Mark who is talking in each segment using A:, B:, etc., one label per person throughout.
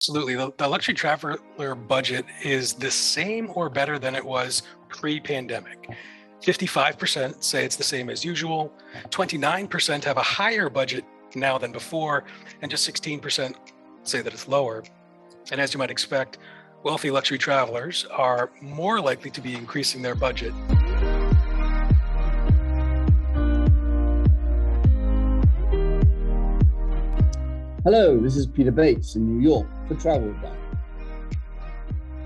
A: Absolutely. The luxury traveler budget is the same or better than it was pre-pandemic. 55% say it's the same as usual, 29% have a higher budget now than before, and just 16% say that it's lower. And as you might expect, wealthy luxury travelers are more likely to be increasing their budget.
B: Hello, this is Peter Bates in New York for TravelDine.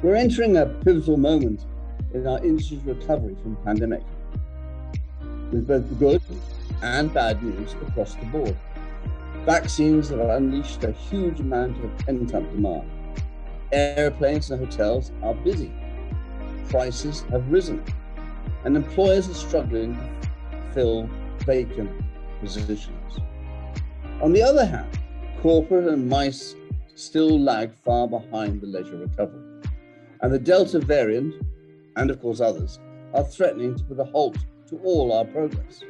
B: We're entering a pivotal moment in our industry's recovery from the pandemic, with both good and bad news across the board. Vaccines have unleashed a huge amount of pent-up demand. Airplanes and hotels are busy. Prices have risen, and employers are struggling to fill vacant positions. On the other hand, corporate and MICE still lag far behind the leisure recovery. And the Delta variant, and of course others, are threatening to put a halt to all our progress.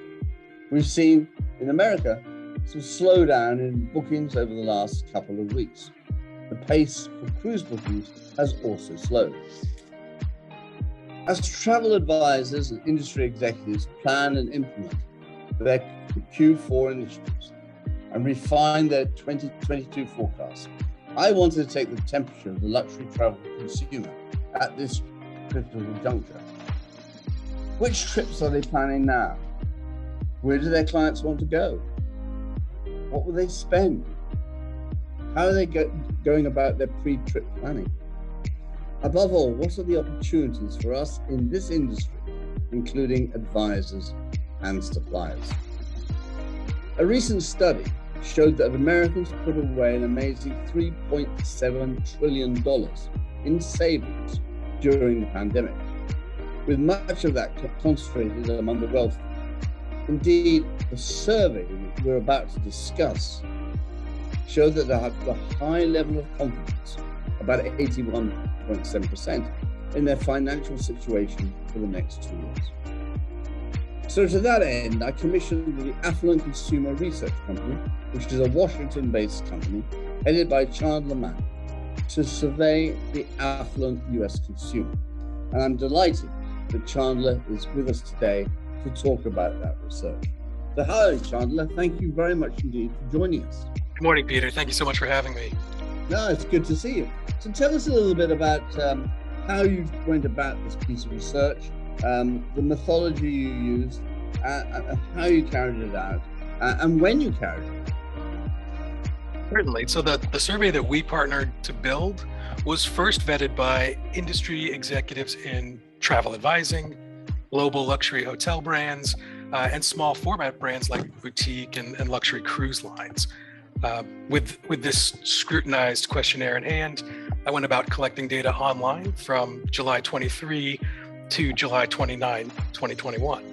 B: We've seen in America some slowdown in bookings over the last couple of weeks. The pace for cruise bookings has also slowed. As travel advisors and industry executives plan and implement their Q4 initiatives, and refine their 2022 forecast, I wanted to take the temperature of the luxury travel consumer at this critical juncture. Which trips are they planning now? Where do their clients want to go? What will they spend? How are they going about their pre-trip planning? Above all, what are the opportunities for us in this industry, including advisors and suppliers? A recent study showed that Americans put away an amazing $3.7 trillion in savings during the pandemic, with much of that concentrated among the wealthy. Indeed, the survey we're about to discuss showed that they have a high level of confidence, about 81.7%, in their financial situation for the next 2 years. So to that end, I commissioned the Affluent Consumer Research Company, which is a Washington-based company headed by Chandler Mann, to survey the affluent US consumer. And I'm delighted that Chandler is with us today to talk about that research. So hi, Chandler. Thank you very much indeed for joining us.
A: Good morning, Peter. Thank you so much for having me.
B: No, it's good to see you. So tell us a little bit about how you went about this piece of research, the methodology you used, how you carried it out, and when you carried it out.
A: Certainly. So the survey that we partnered to build was first vetted by industry executives in travel advising, global luxury hotel brands, and small format brands like boutique and luxury cruise lines. With this scrutinized questionnaire in hand, I went about collecting data online from July 23 to July 29, 2021.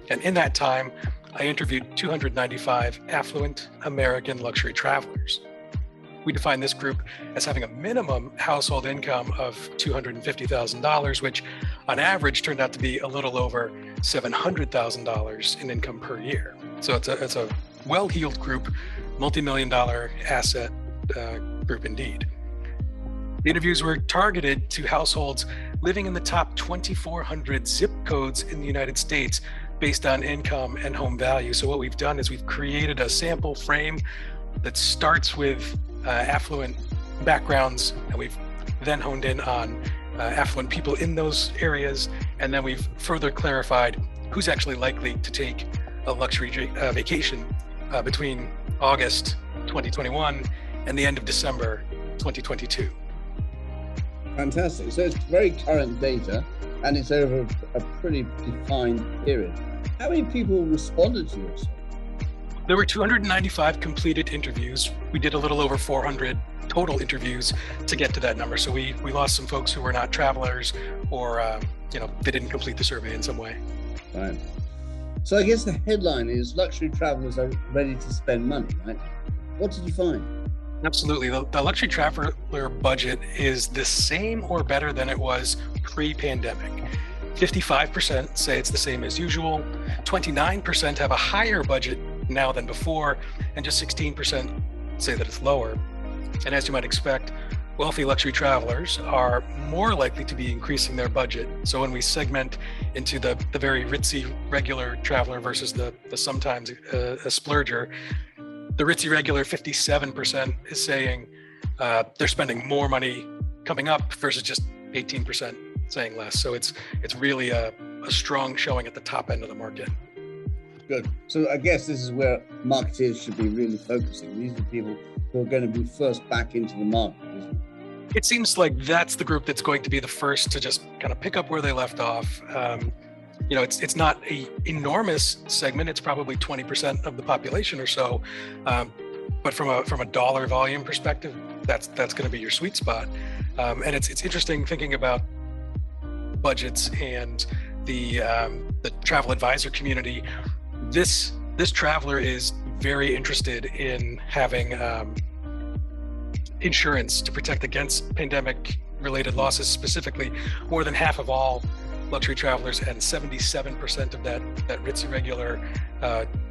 A: And in that time, I interviewed 295 affluent American luxury travelers. We define this group as having a minimum household income of $250,000, which on average turned out to be a little over $700,000 in income per year. So it's a well-heeled group, multi-million-dollar asset group indeed. The interviews were targeted to households living in the top 2,400 zip codes in the United States based on income and home value. So what we've done is we've created a sample frame that starts with affluent backgrounds, and we've then honed in on affluent people in those areas, and then we've further clarified who's actually likely to take a luxury vacation between August 2021 and the end of December 2022.
B: Fantastic. So it's very current data, and it's over a pretty defined period. How many people responded to your survey?
A: There were 295 completed interviews. We did a little over 400 total interviews to get to that number. So we lost some folks who were not travelers, or they didn't complete the survey in some way.
B: Right. So I guess the headline is luxury travelers are ready to spend money, right? What did you find?
A: Absolutely. The luxury traveler budget is the same or better than it was pre-pandemic. 55% say it's the same as usual, 29% have a higher budget now than before, and just 16% say that it's lower. And as you might expect, wealthy luxury travelers are more likely to be increasing their budget. So when we segment into the very ritzy regular traveler versus the sometimes a splurger, the ritzy regular 57% is saying they're spending more money coming up versus just 18% saying less. So it's really a strong showing at the top end of the market.
B: Good. So I guess this is where marketeers should be really focusing. These are the people who are going to be first back into the market, isn't it?
A: It seems like that's the group that's going to be the first to just kind of pick up where they left off. It's not an enormous segment. It's probably 20% of the population or so. But from a dollar volume perspective, that's going to be your sweet spot. And it's interesting thinking about budgets and the travel advisor community. This traveler is very interested in having insurance to protect against pandemic-related losses. Specifically, more than half of all luxury travelers and 77% of that ritzy regular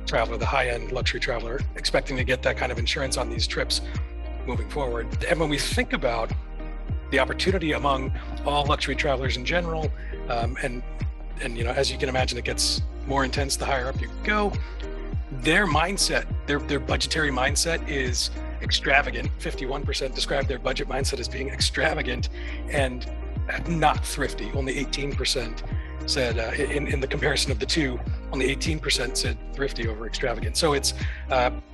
A: traveler, the high-end luxury traveler, expecting to get that kind of insurance on these trips moving forward. And when we think about the opportunity among all luxury travelers in general, and as you can imagine, it gets more intense the higher up you go. Their mindset, their budgetary mindset is extravagant. 51% describe their budget mindset as being extravagant and not thrifty. Only 18% said, in the comparison of the two, only 18% said thrifty over extravagant. So it's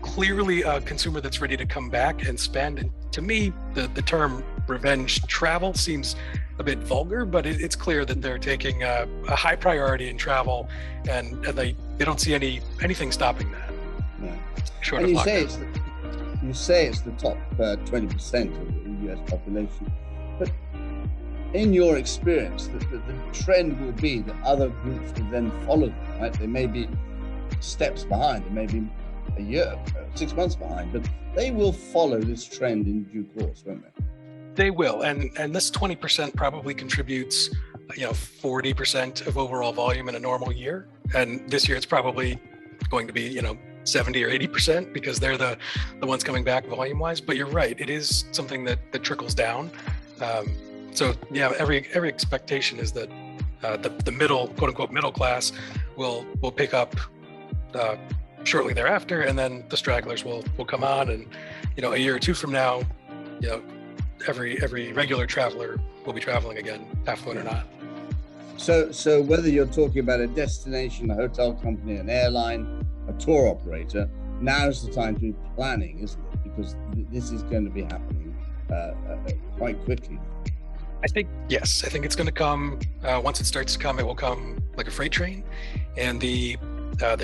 A: clearly a consumer that's ready to come back and spend. And to me, the term revenge travel seems a bit vulgar, but it's clear that they're taking a high priority in travel, and they don't see anything stopping that.
B: Yeah.
A: Short
B: and
A: of
B: you say it's the top 20% of the US population, but in your experience, the trend will be that other groups will then follow them, right? They may be steps behind, they may be a year, 6 months behind, but they will follow this trend in due course, won't they?
A: They will, and this 20% probably contributes, 40% of overall volume in a normal year. And this year it's probably going to be, 70 or 80% because they're the ones coming back volume-wise. But you're right, it is something that trickles down. So yeah, every expectation is that the middle, quote unquote, middle class will pick up shortly thereafter, and then the stragglers will come on, and a year or two from now, every regular traveler will be traveling again, affluent or not.
B: So whether you're talking about a destination, a hotel company, an airline, a tour operator, now's the time to be planning, isn't it? Because this is going to be happening quite quickly.
A: I think it's going to come. Once it starts to come, it will come like a freight train. And the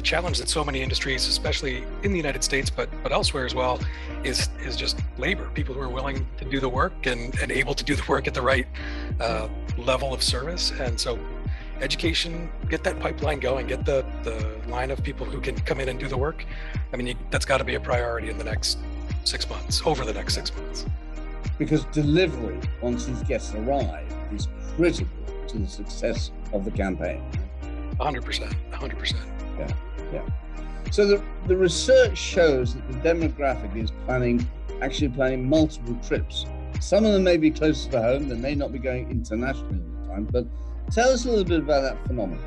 A: challenge that so many industries, especially in the United States, but elsewhere as well, is just labor. People who are willing to do the work and able to do the work at the right level of service. And so education, get that pipeline going, get the line of people who can come in and do the work. I mean, that's got to be a priority in the next 6 months, over the next 6 months.
B: Because delivery, once these guests arrive, is critical to the success of the campaign.
A: 100%.
B: Yeah. So the research shows that the demographic is actually planning multiple trips. Some of them may be closer to home, they may not be going internationally all the time, but tell us a little bit about that phenomenon.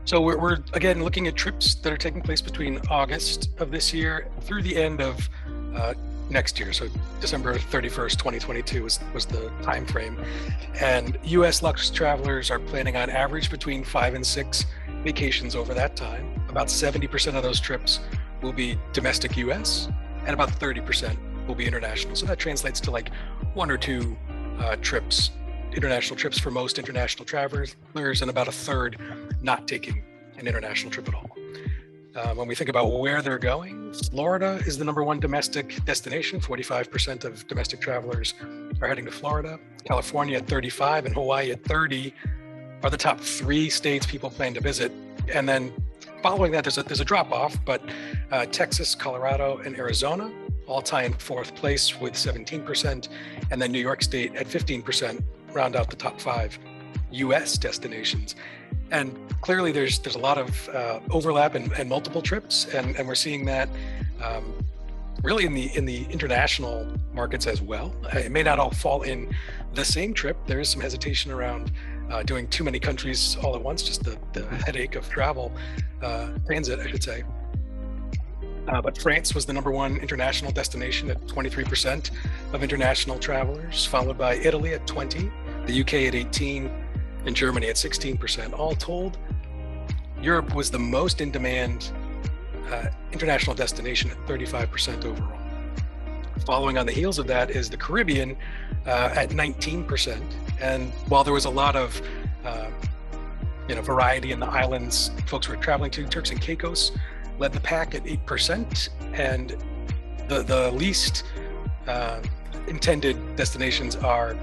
A: So we're again looking at trips that are taking place between August of this year through the end of next year. So December 31st, 2022 was the time frame. And US luxury travelers are planning on average between 5 and 6 vacations over that time. About 70% of those trips will be domestic US, and about 30% will be international. So that translates to like 1 or 2 trips, international trips for most international travelers, and about a third not taking an international trip at all. When we think about where they're going, Florida is the #1 domestic destination. 45% of domestic travelers are heading to Florida. California at 35 and Hawaii at 30 are the top 3 states people plan to visit. And then following that, there's a drop off, but Texas, Colorado, and Arizona all tie in 4th place with 17%. And then New York State at 15% round out the top 5 US destinations. And clearly there's a lot of overlap and multiple trips, and we're seeing that really in the international markets as well. It may not all fall in the same trip. There is some hesitation around doing too many countries all at once, just the headache of travel, transit, I should say. But France was the #1 international destination at 23% of international travelers, followed by Italy at 20%, the UK at 18%, and Germany at 16%. All told, Europe was the most in demand international destination at 35% overall. Following on the heels of that is the Caribbean at 19%. And while there was a lot of variety in the islands folks were traveling to, Turks and Caicos led the pack at 8%, and the least intended destinations are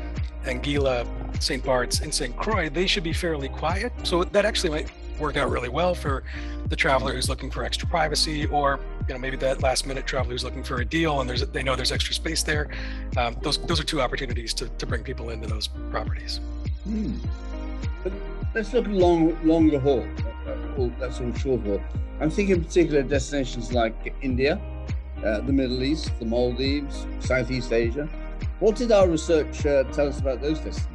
A: Anguilla, St. Bart's, and St. Croix. They should be fairly quiet, so that actually might work out really well for the traveler who's looking for extra privacy, or maybe that last-minute traveler who's looking for a deal and they know there's extra space there. Those are two opportunities to bring people into those properties.
B: But let's look longer haul. That's all short haul. I'm thinking in particular destinations like India, the Middle East, the Maldives, Southeast Asia. What did our research tell us about those destinations?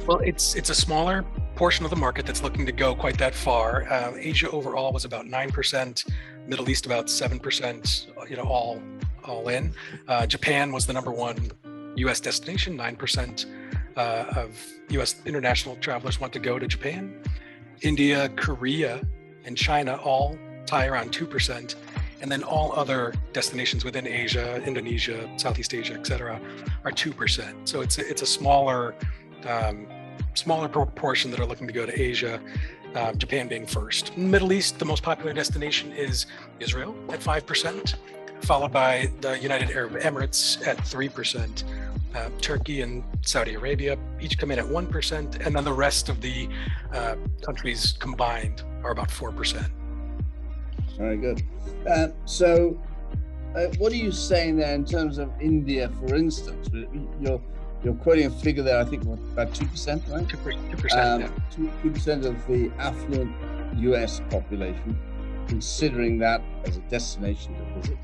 A: Well, it's a smaller portion of the market that's looking to go quite that far. Asia overall was about 9%, Middle East about 7%, all in. Japan was the #1 US destination, 9% of US international travelers want to go to Japan. India, Korea, and China all tie around 2%. And then all other destinations within Asia, Indonesia, Southeast Asia, et cetera, are 2%. So it's a smaller proportion that are looking to go to Asia, Japan being first. Middle East, the most popular destination is Israel at 5%, followed by the United Arab Emirates at 3%. Turkey and Saudi Arabia each come in at 1%, and then the rest of the countries combined are about 4%.
B: Very good. So what are you saying there in terms of India, for instance? You're quoting a figure there, I think about 2%, right?
A: 2%, yeah.
B: 2% of the affluent US population, considering that as a destination to visit.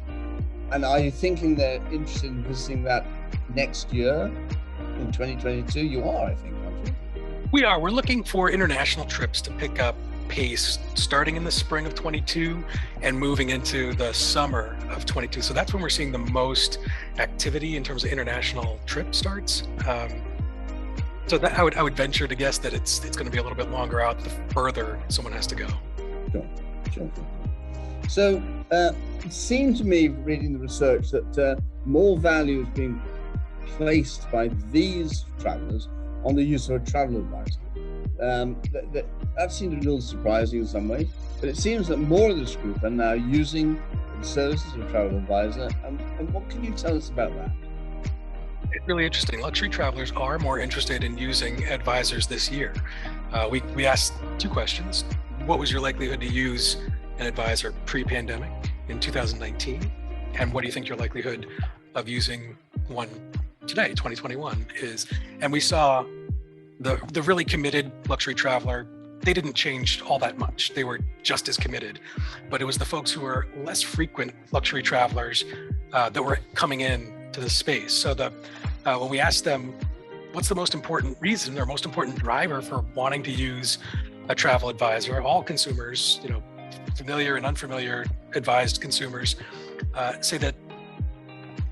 B: And are you thinking they're interested in visiting that next year in 2022? You are, I think, aren't you?
A: We are. We're looking for international trips to pick up pace starting in the spring of 22 and moving into the summer of 22. So that's when we're seeing the most activity in terms of international trip starts. So that I would venture to guess that it's going to be a little bit longer out the further someone has to go.
B: Sure. So it seemed to me, reading the research, that more value is being placed by these travelers on the use of a travel advisor. That seemed a little surprising in some ways, but it seems that more of this group are now using the services of a travel advisor. And what can you tell us about that?
A: It's really interesting. Luxury travelers are more interested in using advisors this year. We asked two questions. What was your likelihood to use an advisor pre-pandemic in 2019? And what do you think your likelihood of using one today, 2021, is? And we saw the really committed luxury traveler, they didn't change all that much. They were just as committed, but it was the folks who were less frequent luxury travelers that were coming in to the space. So when we asked them, what's the most important reason or most important driver for wanting to use a travel advisor, all consumers, familiar and unfamiliar advised consumers, say that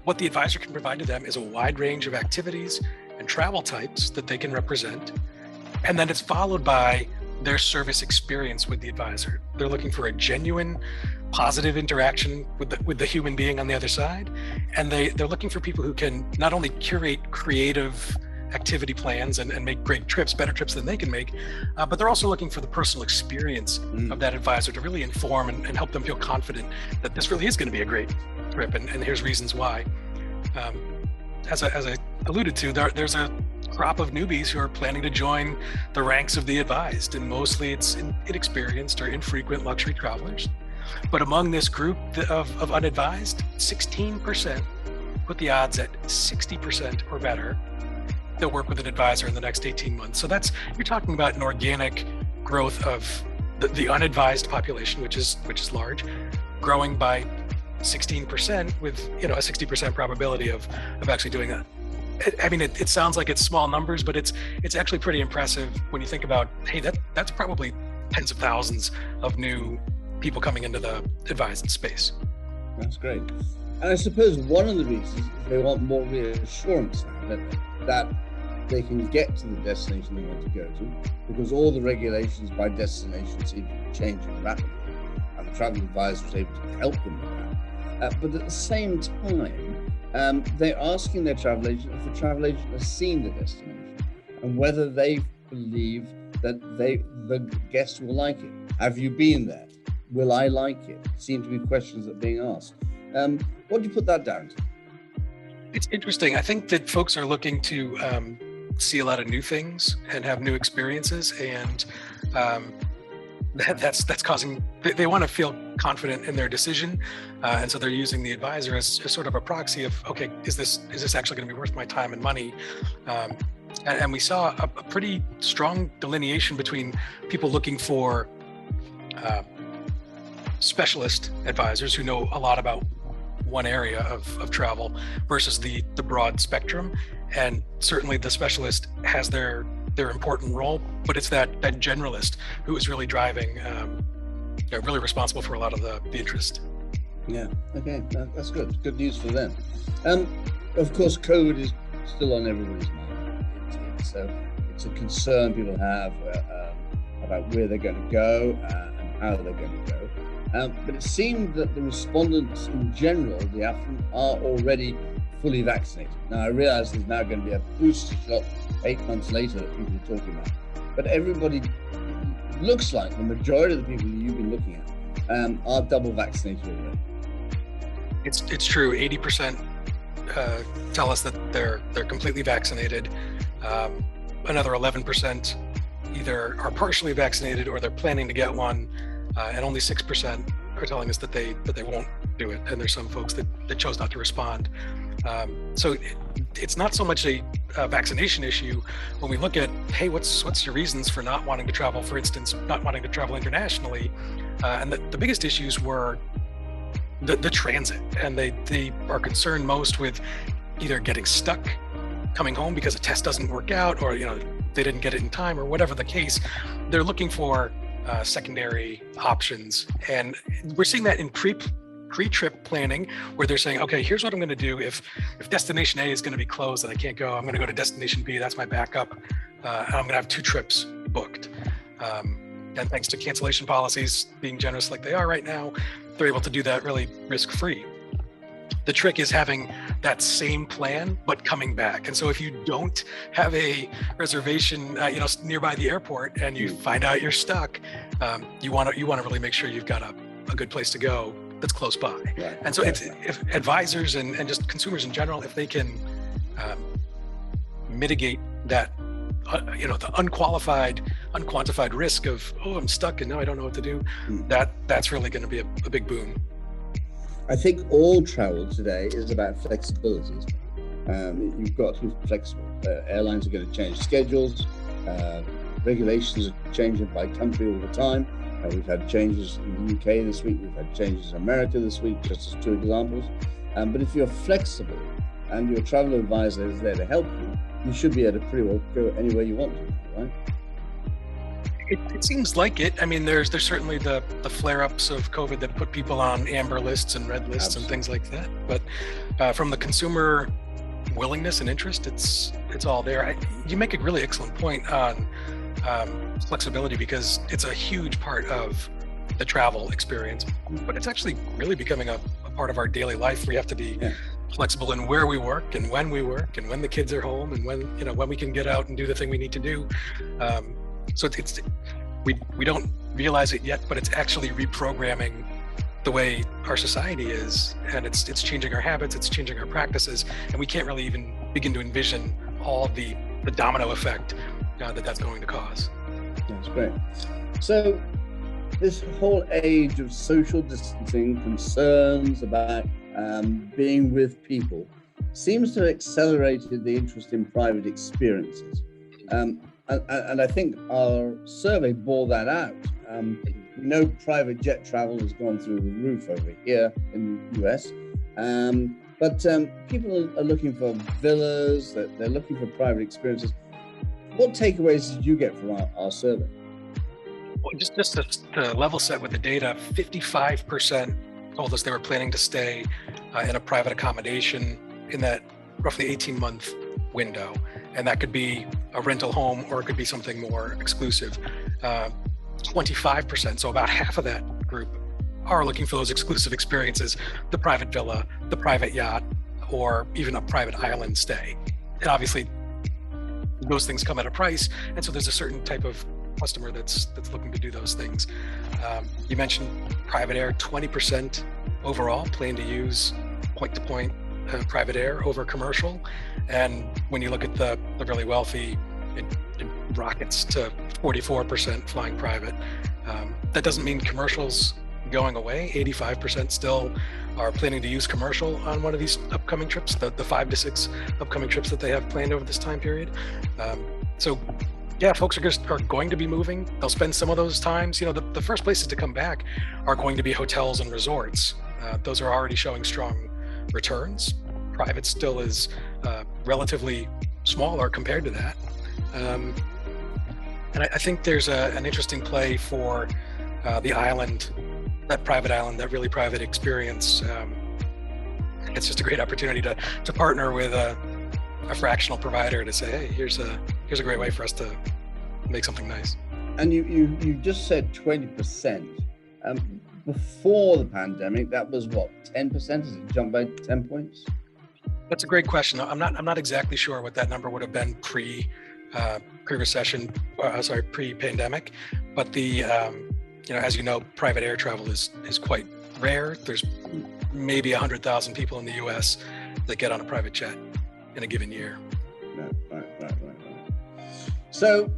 A: what the advisor can provide to them is a wide range of activities and travel types that they can represent. And then it's followed by their service experience with the advisor. They're looking for a genuine, positive interaction with the human being on the other side. And they're looking for people who can not only curate creative activity plans and make great trips, better trips than they can make, but they're also looking for the personal experience of that advisor to really inform and help them feel confident that this really is going to be a great trip, and here's reasons why. As I alluded to, there's a crop of newbies who are planning to join the ranks of the advised, and mostly it's inexperienced or infrequent luxury travelers. But among this group of unadvised, 16% put the odds at 60% or better they'll work with an advisor in the next 18 months. So you're talking about an organic growth of the unadvised population, which is large, growing by 16% with, a 60% probability of actually doing that. I mean, it sounds like it's small numbers, but it's actually pretty impressive when you think about, hey, that's probably tens of thousands of new people coming into the advising space.
B: That's great. And I suppose one of the reasons is they want more reassurance now that they can get to the destination they want to go to, because all the regulations by destination seem to be changing rapidly, and the travel advisor is able to help them with that. But at the same time, they're asking their travel agent if the travel agent has seen the destination and whether they believe that the guest will like it. Have you been there? Will I like it? Seem to be questions that are being asked. What do you put that down to?
A: It's interesting. I think that folks are looking to see a lot of new things and have new experiences, and that's causing. They want to feel confident in their decision, and so they're using the advisor as sort of a proxy of, okay, is this actually going to be worth my time and money? And we saw a pretty strong delineation between people looking for specialist advisors who know a lot about one area of travel versus the broad spectrum. And certainly the specialist has their important role, but it's that generalist who is really driving, really responsible for a lot of the interest.
B: Yeah, okay, that's good. Good news for them. Of course, COVID is still on everybody's mind. It's a concern people have about where they're going to go and how they're going to go. But it seemed that the respondents in general, the affluent, are already fully vaccinated. Now, I realize there's now going to be a booster shot 8 months later that people are talking about. But everybody, looks like the majority of the people you've been looking at are double vaccinated already.
A: It's true. 80% tell us that they're completely vaccinated. Another 11% either are partially vaccinated or they're planning to get one. And only 6% are telling us that they won't do it. And there's some folks that chose not to respond. So it's not so much a vaccination issue when we look at, hey, what's your reasons for not wanting to travel? For instance, not wanting to travel internationally. And the biggest issues were the transit. And they are concerned most with either getting stuck coming home because a test doesn't work out, or they didn't get it in time, or whatever the case. They're looking for secondary options. And we're seeing that in pre-trip planning, where they're saying, okay, here's what I'm going to do if destination A is going to be closed and I can't go. I'm going to go to destination B. That's my backup. And I'm going to have 2 trips booked. And thanks to cancellation policies being generous like they are right now, they're able to do that really risk-free. The trick is having that same plan, but coming back. And so if you don't have a reservation, nearby the airport, and you find out you're stuck, you want to really make sure you've got a good place to go that's close by. Right. And so if advisors and just consumers in general, if they can mitigate that, the unquantified risk of, I'm stuck and now I don't know what to do, that's really going to be a big boon.
B: I think all travel today is about flexibility. You've got to be flexible. Airlines are going to change schedules. Regulations are changing by country all the time. We've had changes in the UK this week. We've had changes in America this week, just as 2 examples. But if you're flexible and your travel advisor is there to help you, you should be able to pretty well go anywhere you want to, right?
A: It seems like it. I mean, there's certainly the flare-ups of COVID that put people on amber lists and red lists. Absolutely. And things like that. But from the consumer willingness and interest, it's all there. You make a really excellent point on flexibility, because it's a huge part of the travel experience. But it's actually really becoming a part of our daily life. We have to be flexible in where we work and when the kids are home and when we can get out and do the thing we need to do. So we don't realize it yet, but it's actually reprogramming the way our society is, and it's changing our habits, it's changing our practices, and we can't really even begin to envision all the domino effect that's going to cause.
B: That's great. So this whole age of social distancing, concerns about being with people, seems to have accelerated the interest in private experiences. And I think our survey bore that out. We know private jet travel has gone through the roof over here in the US, but people are looking for villas, they're looking for private experiences. What takeaways did you get from our survey?
A: Well, just to level set with the data, 55% told us they were planning to stay in a private accommodation in that roughly 18-month window. And that could be a rental home or it could be something more exclusive. 25%, so about half of that group, are looking for those exclusive experiences, the private villa, the private yacht, or even a private island stay. And obviously, those things come at a price, and so there's a certain type of customer that's looking to do those things. You mentioned private air, 20% overall plan to use point-to-point private air over commercial. And when you look at the really wealthy, it rockets to 44% flying private. That doesn't mean commercial's going away. 85% still are planning to use commercial on one of these upcoming trips, the 5 to 6 upcoming trips that they have planned over this time period. So yeah, folks are going to be moving. They'll spend some of those times. The first places to come back are going to be hotels and resorts. Those are already showing strong returns. Private still is relatively smaller compared to that. And I think there's an interesting play for the island, that private island, that really private experience. It's just a great opportunity to partner with a fractional provider to say, hey, here's a great way for us to make something nice.
B: And you just said 20%. Before the pandemic, that was what, 10%? Has it jumped by 10 points?
A: That's a great question. I'm not exactly sure what that number would have been pre-recession, pre-pandemic, but as you know, private air travel is quite rare. There's maybe 100,000 people in the US that get on a private jet in a given year.
B: Right. So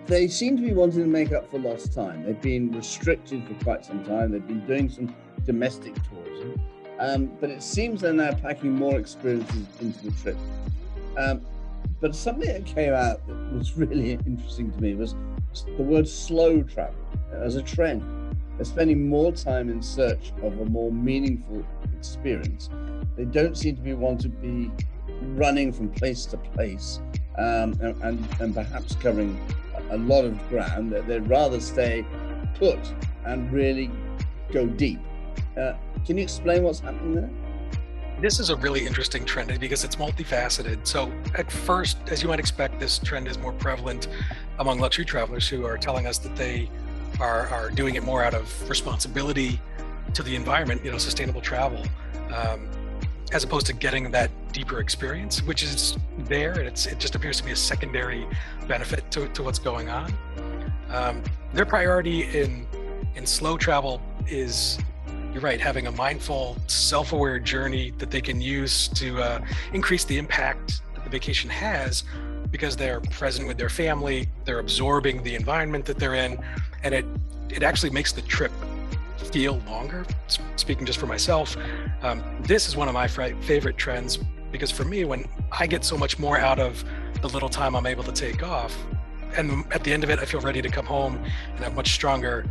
B: they seem to be wanting to make up for lost time. They've been restricted for quite some time. They've been doing some domestic tourism, but it seems they're now packing more experiences into the trip. But something that came out that was really interesting to me was the word slow travel as a trend. They're spending more time in search of a more meaningful experience. They don't seem to be wanting to be running from place to place and perhaps covering a lot of ground. They'd rather stay put and really go deep. Can you explain what's happening there?
A: This is a really interesting trend because it's multifaceted. So at first, as you might expect, this trend is more prevalent among luxury travelers who are telling us that they are doing it more out of responsibility to the environment, sustainable travel, as opposed to getting that deeper experience, which is there, and it just appears to be a secondary benefit to what's going on. Their priority in slow travel is, you're right, having a mindful, self-aware journey that they can use to increase the impact that the vacation has, because they're present with their family, they're absorbing the environment that they're in, and it actually makes the trip feel longer. Speaking just for myself, this is one of my favorite trends, because for me, when I get so much more out of the little time I'm able to take off, and at the end of it, I feel ready to come home and have much stronger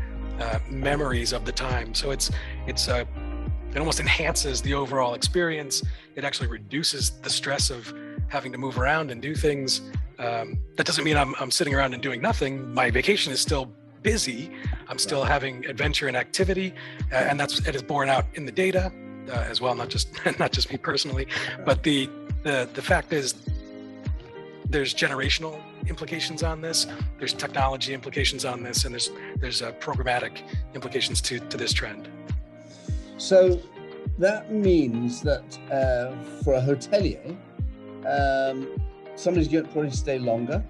A: memories of the time. So it almost enhances the overall experience. It actually reduces the stress of having to move around and do things. That doesn't mean I'm sitting around and doing nothing. My vacation is still busy. I'm still having adventure and activity, and it is borne out in the data as well, not just me personally. But the fact is, there's generational implications on this, there's technology implications on this, and there's programmatic implications to this trend.
B: So that means that for a hotelier, somebody's going to probably stay longer,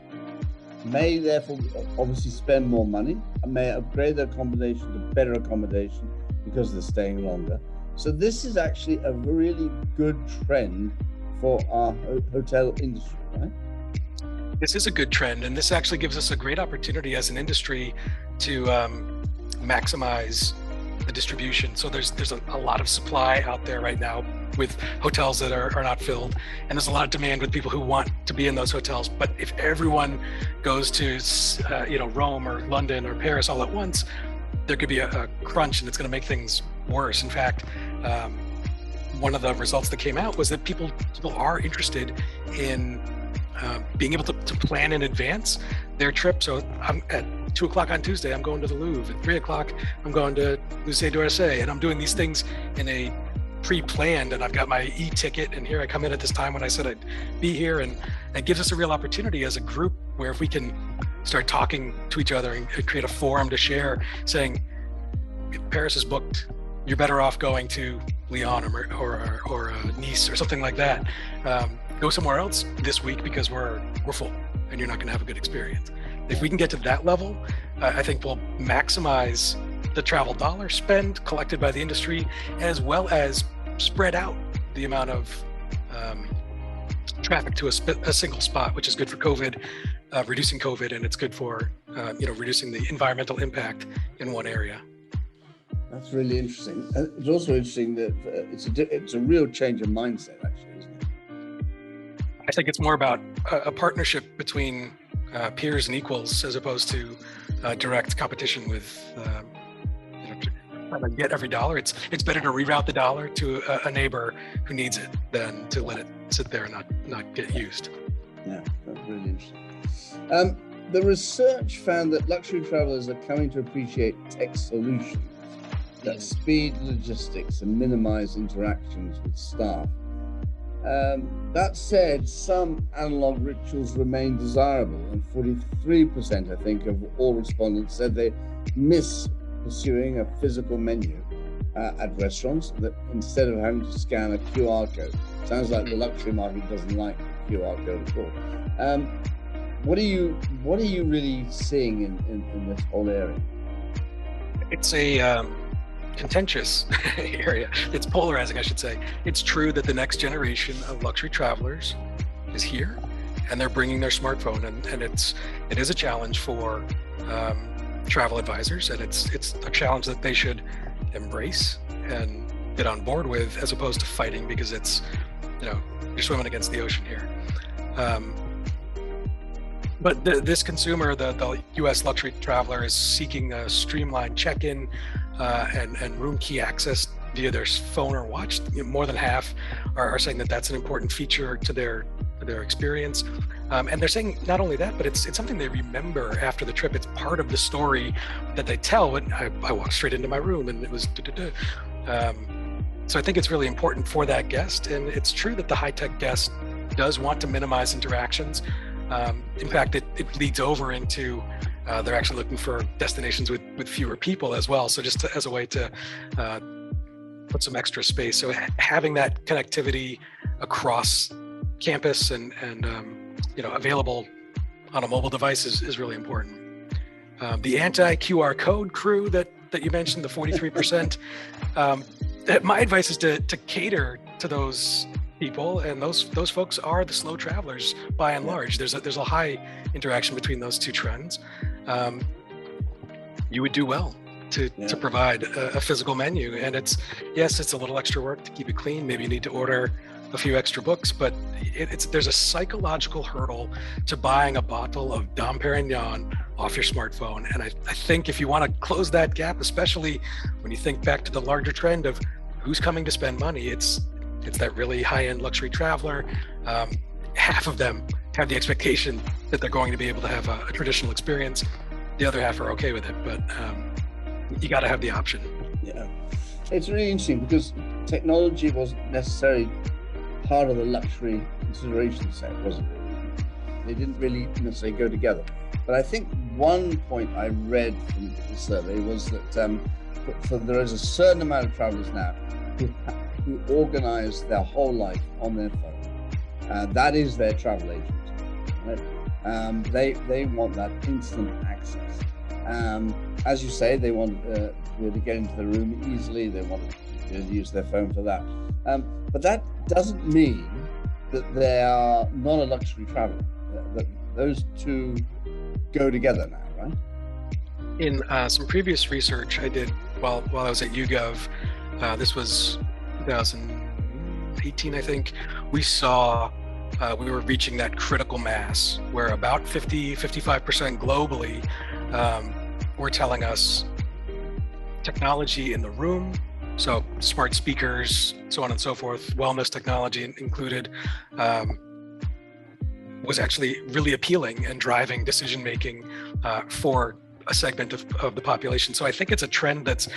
B: may therefore obviously spend more money, and may upgrade their accommodation to better accommodation because they're staying longer. So this is actually a really good trend for our hotel industry, right?
A: This is a good trend, and this actually gives us a great opportunity as an industry to maximize the distribution. So there's a lot of supply out there right now with hotels that are not filled, and there's a lot of demand with people who want to be in those hotels. But if everyone goes to Rome or London or Paris all at once, there could be a crunch and it's going to make things worse. In fact, one of the results that came out was that people are interested in being able to plan in advance their trip. So I'm at 2:00 on Tuesday, I'm going to the Louvre. At 3:00, I'm going to Musée d'Orsay, and I'm doing these things in a pre-planned, and I've got my e-ticket, and here I come in at this time when I said I'd be here, and it gives us a real opportunity as a group where if we can start talking to each other and create a forum to share, saying, if Paris is booked, you're better off going to Lyon or Nice or something like that. Go somewhere else this week because we're full and you're not going to have a good experience. If we can get to that level, I think we'll maximize the travel dollar spend collected by the industry, as well as spread out the amount of traffic to a single spot, which is good for COVID, reducing COVID, and it's good for reducing the environmental impact in one area.
B: That's really interesting. It's also interesting that it's a real change of mindset, actually, isn't it?
A: I think it's more about a partnership between peers and equals, as opposed to direct competition with trying to get every dollar. It's better to reroute the dollar to a neighbor who needs it than to let it sit there and not get used.
B: Yeah, that's really interesting. The research found that luxury travelers are coming to appreciate tech solutions that speed logistics and minimize interactions with staff. That said, some analog rituals remain desirable, and 43%, I think, of all respondents said they miss pursuing a physical menu at restaurants that instead of having to scan a QR code. Sounds like the luxury market doesn't like the QR code at all. What are you really seeing in this whole area?
A: It's a contentious area. It's polarizing, I should say. It's true that the next generation of luxury travelers is here, and they're bringing their smartphone, and it is a challenge for travel advisors, and it's a challenge that they should embrace and get on board with, as opposed to fighting, because it's, you're swimming against the ocean here. But this consumer, the U.S. luxury traveler, is seeking a streamlined check-in and room key access via their phone or watch. More than half are saying that that's an important feature to their experience. And they're saying not only that, but it's something they remember after the trip. It's part of the story that they tell. When I walked straight into my room and it was so I think it's really important for that guest. And it's true that the high-tech guest does want to minimize interactions. In fact, it leads over into they're actually looking for destinations with fewer people as well. So just as a way to put some extra space. So having that connectivity across campus and available on a mobile device is really important. The anti-QR code crew that you mentioned, the 43%, my advice is to cater to those people, and those folks are the slow travelers by and large. There's a high interaction between those two trends. You would do well to provide a physical menu, and it's a little extra work to keep it clean. Maybe you need to order a few extra books, but there's a psychological hurdle to buying a bottle of Dom Perignon off your smartphone. And I think if you want to close that gap, especially when you think back to the larger trend of who's coming to spend money, it's that really high-end luxury traveler. Half of them have the expectation that they're going to be able to have a traditional experience. The other half are okay with it, but you got to have the option.
B: Yeah, it's really interesting because technology wasn't necessarily part of the luxury consideration set, was it? They didn't really necessarily go together. But I think one point I read from the survey was that there is a certain amount of travelers now who organize their whole life on their phone. That is their travel agent. Right? They want that instant access. As you say, they want to get into the room easily. They want to use their phone for that. But that doesn't mean that they are not a luxury traveler. That those two go together now, right?
A: In some previous research I did while I was at YouGov, this was 2018, I think, we saw we were reaching that critical mass where about 55% globally were telling us technology in the room. So smart speakers, so on and so forth, wellness technology included, was actually really appealing and driving decision-making for a segment of the population. So I think it's a trend that's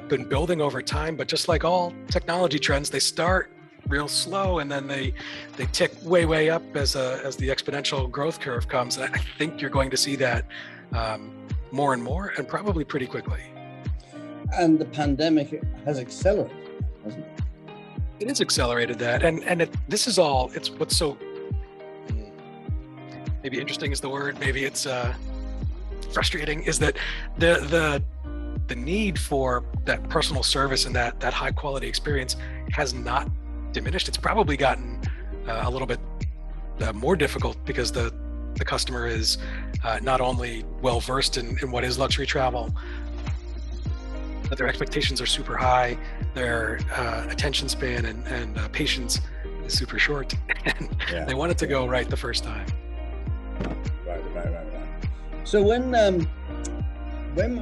A: been building over time, but just like all technology trends, they start real slow and then they tick way up as the exponential growth curve comes. And I think you're going to see that more and more, and probably pretty quickly.
B: And the pandemic has accelerated, hasn't it?
A: It has accelerated that, and this is all. It's what's so maybe interesting is the word. Maybe it's frustrating. Is that the need for that personal service and that high quality experience has not diminished. It's probably gotten a little bit more difficult because the customer is not only well versed in what is luxury travel, but their expectations are super high. Their attention span and patience is super short, and they want it to go right the first time.
B: Right. So when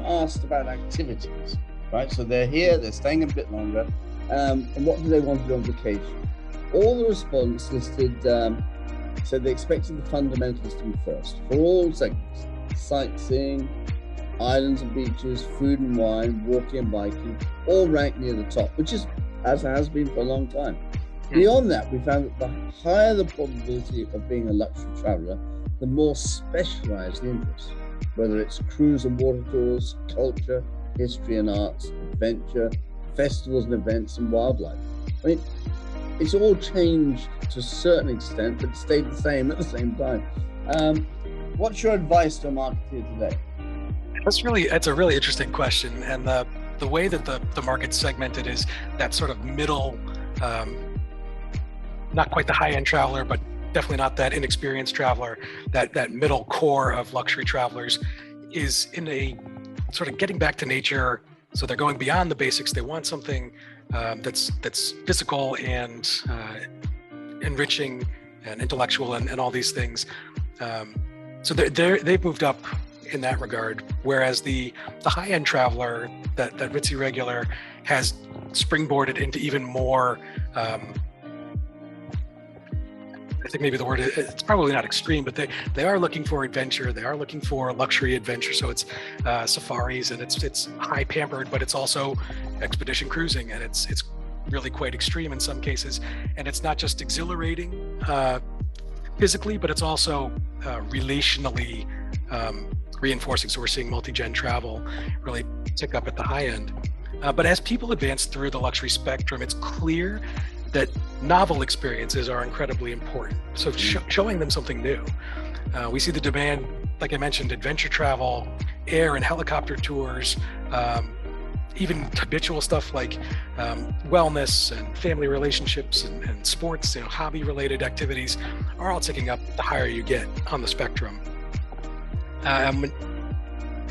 B: asked about activities, right? So they're here, they're staying a bit longer, and what do they want to do on vacation? All the respondents listed said they expected the fundamentals to be first for all segments: sightseeing, islands and beaches, food and wine, walking and biking, all ranked near the top, which is as it has been for a long time. Beyond that, we found that the higher the probability of being a luxury traveler, the more specialized the interest, whether it's cruise and water tours, culture, history and arts, adventure, festivals and events, and wildlife. I mean, it's all changed to a certain extent, but stayed the same at the same time. What's your advice to a marketer today?
A: It's a really interesting question, and the way that the market's segmented is that sort of middle, not quite the high-end traveler, but definitely not that inexperienced traveler. That middle core of luxury travelers is in a sort of getting back to nature. So they're going beyond the basics. They want something that's physical and enriching and intellectual and all these things. So they've moved up in that regard, whereas the high-end traveler, that ritzy regular, has springboarded into even more. I think maybe the word, it's probably not extreme, but they are looking for adventure. They are looking for luxury adventure. So it's safaris, and it's high pampered, but it's also expedition cruising, and it's really quite extreme in some cases. And it's not just exhilarating physically, but it's also relationally reinforcing. So we're seeing multi-gen travel really tick up at the high end. But as people advance through the luxury spectrum, it's clear that novel experiences are incredibly important. So showing them something new. We see the demand, like I mentioned, adventure travel, air and helicopter tours, even habitual stuff like wellness and family relationships and sports, hobby-related activities are all ticking up the higher you get on the spectrum.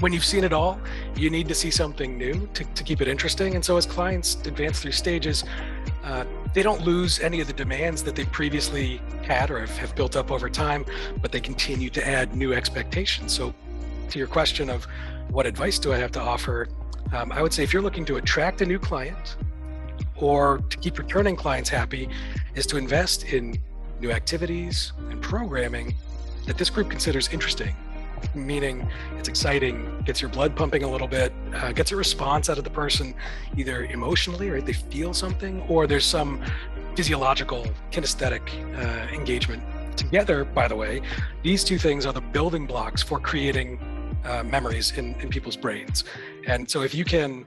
A: When you've seen it all, you need to see something new to keep it interesting. And so as clients advance through stages, they don't lose any of the demands that they previously had or have built up over time, but they continue to add new expectations. So to your question of what advice do I have to offer, I would say if you're looking to attract a new client or to keep returning clients happy, is to invest in new activities and programming that this group considers interesting. Meaning it's exciting, gets your blood pumping a little bit, gets a response out of the person, either emotionally, right? They feel something, or there's some physiological, kinesthetic engagement. Together, by the way, these two things are the building blocks for creating memories in people's brains. And so if you can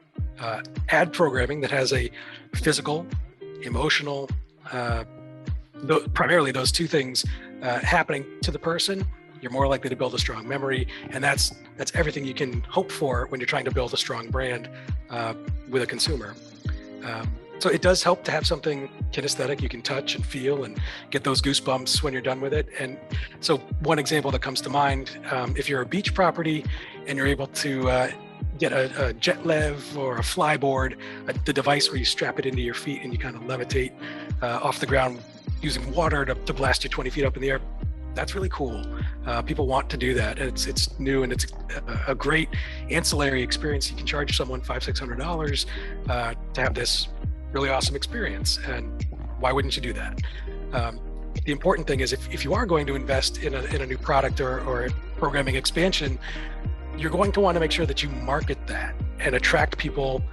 A: add programming that has a physical, emotional, primarily those two things happening to the person, you're more likely to build a strong memory, and that's everything you can hope for when you're trying to build a strong brand with a consumer. So it does help to have something kinesthetic you can touch and feel and get those goosebumps when you're done with it. And so one example that comes to mind, if you're a beach property and you're able to get a jet lev or a flyboard, the device where you strap it into your feet and you kind of levitate off the ground using water to blast you 20 feet up in the air. That's really cool. People want to do that. It's new, and it's a great ancillary experience. You can charge someone $500-$600 to have this really awesome experience, and why wouldn't you do that? The important thing is if you are going to invest in a new product or a programming expansion, you're going to want to make sure that you market that and attract people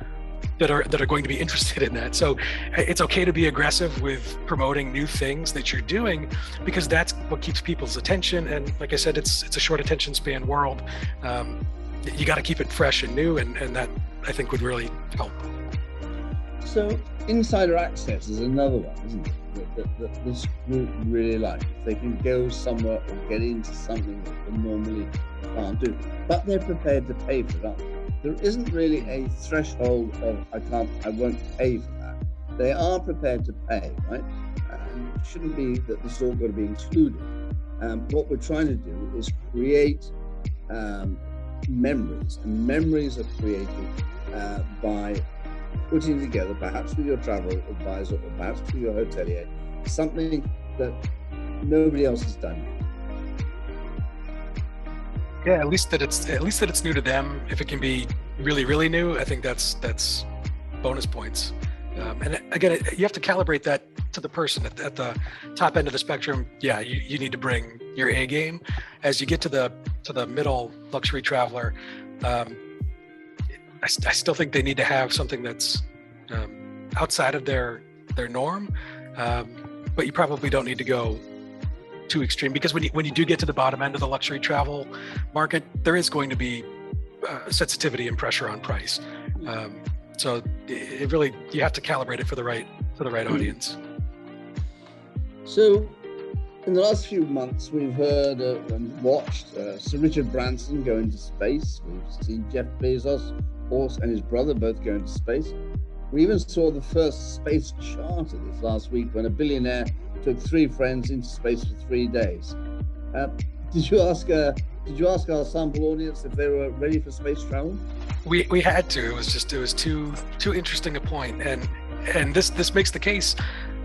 A: that are going to be interested in that. So it's okay to be aggressive with promoting new things that you're doing, because that's what keeps people's attention. And like I said, it's a short attention span world. You got to keep it fresh and new, and that I think would really help.
B: So insider access is another one, isn't it? That this group really like. If they can go somewhere or get into something that they normally can't do, but they're prepared to pay for that. There isn't really a threshold of I won't pay for that. They are prepared to pay, right? And it shouldn't be that this is all going to be included. What we're trying to do is create memories, and memories are created by putting together, perhaps with your travel advisor or perhaps with your hotelier, something that nobody else has done yet.
A: Yeah, at least that it's new to them. If it can be really, really new, I think that's bonus points. And again, you have to calibrate that to the person at the top end of the spectrum. Yeah, you need to bring your A game. As you get to the middle luxury traveler, I still think they need to have something that's outside of their norm, but you probably don't need to go too extreme, because when you do get to the bottom end of the luxury travel market, there is going to be sensitivity and pressure on price. So it really, you have to calibrate it for the right audience.
B: So in the last few months, we've heard and watched Sir Richard Branson go into space. We've seen Jeff Bezos and his brother both go into space. We even saw the first space charter this last week, when a billionaire took 3 friends into space for 3 days. Did you ask our sample audience if they were ready for space travel?
A: We had to. It was too interesting a point, and this makes the case.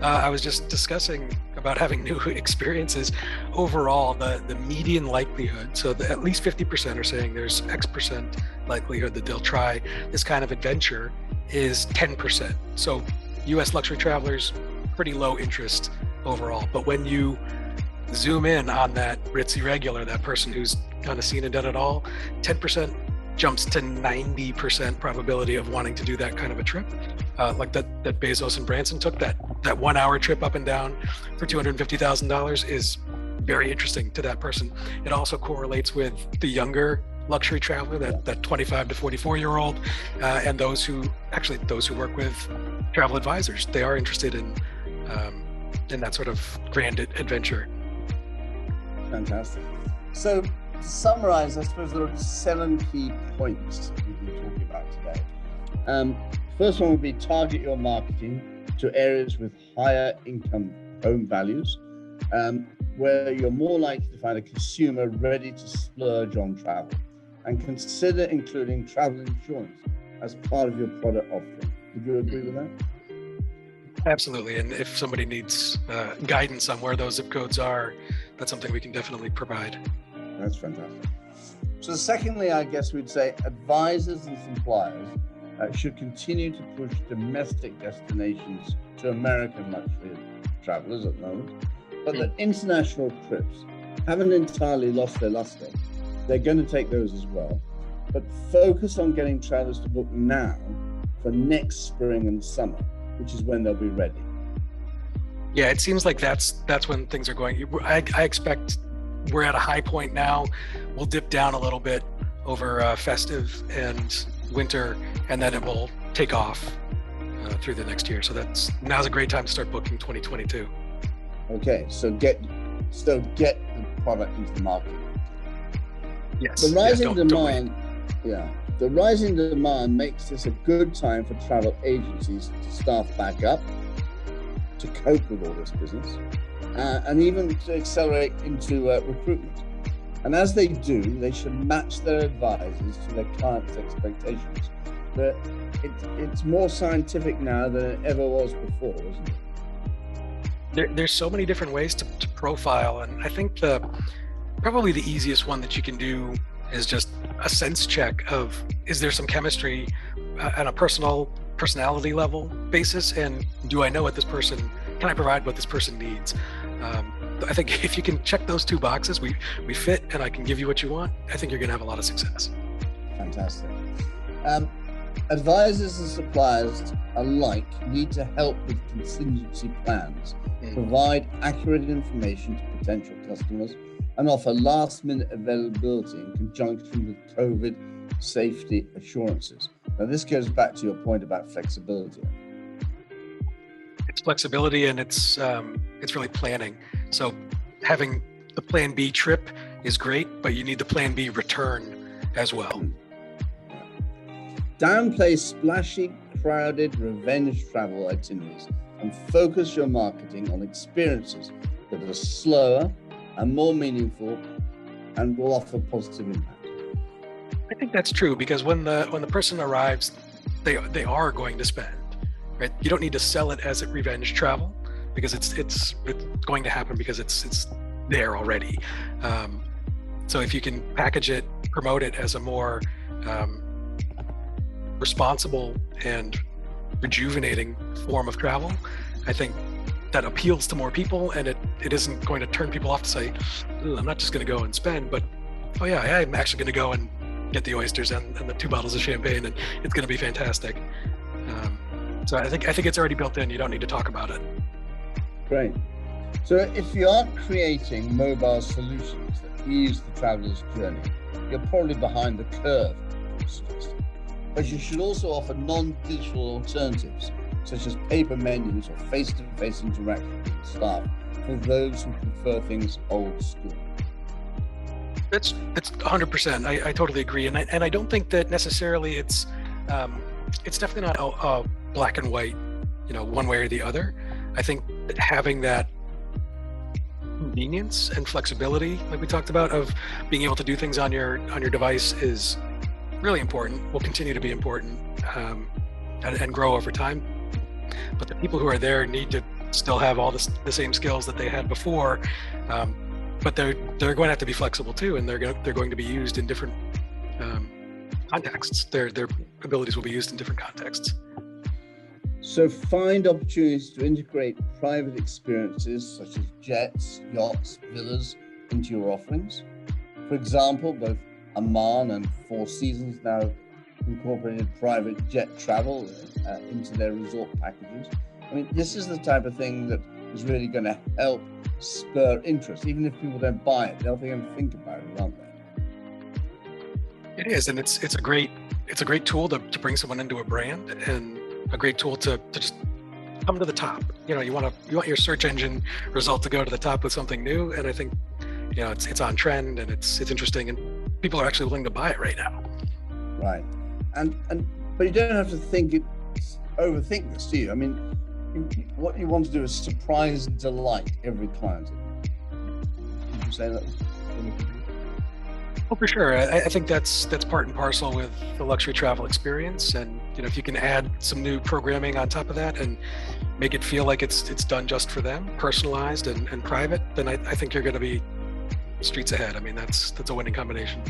A: I was just discussing about having new experiences. Overall, the median likelihood, so at least 50% are saying there's X% likelihood that they'll try this kind of adventure, is 10%. So U.S. luxury travelers, pretty low interest overall. But when you zoom in on that ritzy regular, that person who's kind of seen and done it all, 10% jumps to 90% probability of wanting to do that kind of a trip. Like that Bezos and Branson took, that 1 hour trip up and down for $250,000 is very interesting to that person. It also correlates with the younger luxury traveler, that 25 to 44-year-old, and those who work with travel advisors. They are interested in that sort of grand adventure.
B: Fantastic. So to summarize, I suppose there are 7 key points that we've been talking about today. First one would be target your marketing to areas with higher income home values, where you're more likely to find a consumer ready to splurge on travel, and consider including travel insurance as part of your product offering. Would you agree with that?
A: Absolutely. And if somebody needs guidance on where those zip codes are, that's something we can definitely provide.
B: That's fantastic. So secondly, I guess we'd say advisors and suppliers should continue to push domestic destinations to American luxury travelers at the moment, but the international trips haven't entirely lost their luster. They're going to take those as well, but focus on getting travelers to book now for next spring and summer, which is when they'll be ready.
A: Yeah, it seems like that's when things are going. I expect we're at a high point now. We'll dip down a little bit over festive and winter, and then it will take off through the next year. So now's a great time to start booking 2022.
B: Okay, so get the product into the market.
A: Yes.
B: The rising demand, the rising demand makes this a good time for travel agencies to staff back up, to cope with all this business, and even to accelerate into recruitment. And as they do, they should match their advisors to their clients' expectations. It's more scientific now than it ever was before, isn't it?
A: There's so many different ways to profile, and I think probably the easiest one that you can do is just a sense check of, is there some chemistry on a personality level basis, and do I know what this person, can I provide what this person needs? I think if you can check those two boxes, we fit and I can give you what you want, I think you're gonna have a lot of success.
B: Fantastic. Advisors and suppliers alike need to help with contingency plans, provide accurate information to potential customers, and offer last-minute availability in conjunction with COVID safety assurances. Now, this goes back to your point about flexibility.
A: It's flexibility, and it's really planning. So having the plan B trip is great, but you need the plan B return as well.
B: Downplay splashy, crowded revenge travel itineraries and focus your marketing on experiences that are slower and more meaningful and will offer positive impact.
A: I think that's true, because when the person arrives, they are going to spend, right? You don't need to sell it as a revenge travel, because it's going to happen because it's there already. So if you can package it, promote it as a more responsible and rejuvenating form of travel, I think that appeals to more people, and it isn't going to turn people off to say, I'm not just going to go and spend, but oh yeah, I'm actually going to go and get the oysters and the 2 bottles of champagne, and it's going to be fantastic. So I think it's already built in. You don't need to talk about it.
B: Great. So if you aren't creating mobile solutions that ease the traveler's journey, you're probably behind the curve, but you should also offer non-digital alternatives, such as paper menus or face-to-face interaction with staff for those who prefer things old school.
A: That's 100%. I totally agree, and I don't think that necessarily it's definitely not a black and white, one way or the other. I think that having that convenience and flexibility, like we talked about, of being able to do things on your device is really important, will continue to be important, and grow over time. But the people who are there need to still have all the same skills that they had before, but they're going to have to be flexible too, and they're going to be used in different contexts. Their abilities will be used in different contexts.
B: So find opportunities to integrate private experiences such as jets, yachts, villas into your offerings. For example, both Amman and Four Seasons now incorporated private jet travel into their resort packages. I mean, this is the type of thing that is really going to help spur interest. Even if people don't buy it, they'll think about it, aren't they?
A: It is, and it's a great tool to bring someone into a brand, and a great tool to just come to the top. You want your search engine result to go to the top with something new, and I think it's on trend, and it's interesting, and people are actually willing to buy it right now.
B: Right, but you don't have to overthink this, do you? I mean, what you want to do is surprise and delight every client. Would you say that?
A: Oh, for sure. I think that's part and parcel with the luxury travel experience, and if you can add some new programming on top of that and make it feel like it's done just for them, personalized and private, then I think you're going to be streets ahead. I mean, that's a winning combination.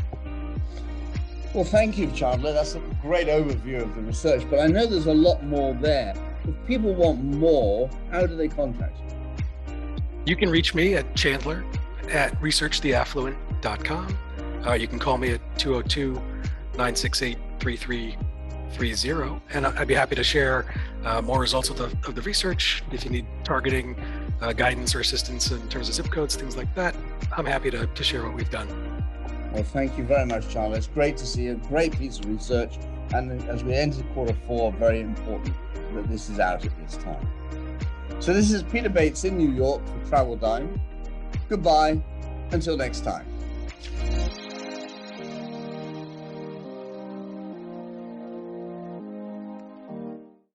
B: Well, thank you, Chandler. That's a great overview of the research, but I know there's a lot more there. If people want more, how do they contact you?
A: You can reach me at chandler@researchtheaffluent.com. You can call me at 202-968-3330, and I'd be happy to share more results of the research. If you need targeting guidance or assistance in terms of zip codes, things like that, I'm happy to share what we've done.
B: Well, thank you very much, Chandler. It's great to see a great piece of research, and as we enter Q4, very important that this is out at this time. So this is Peter Bates in New York for TravelDine. Goodbye, until next time.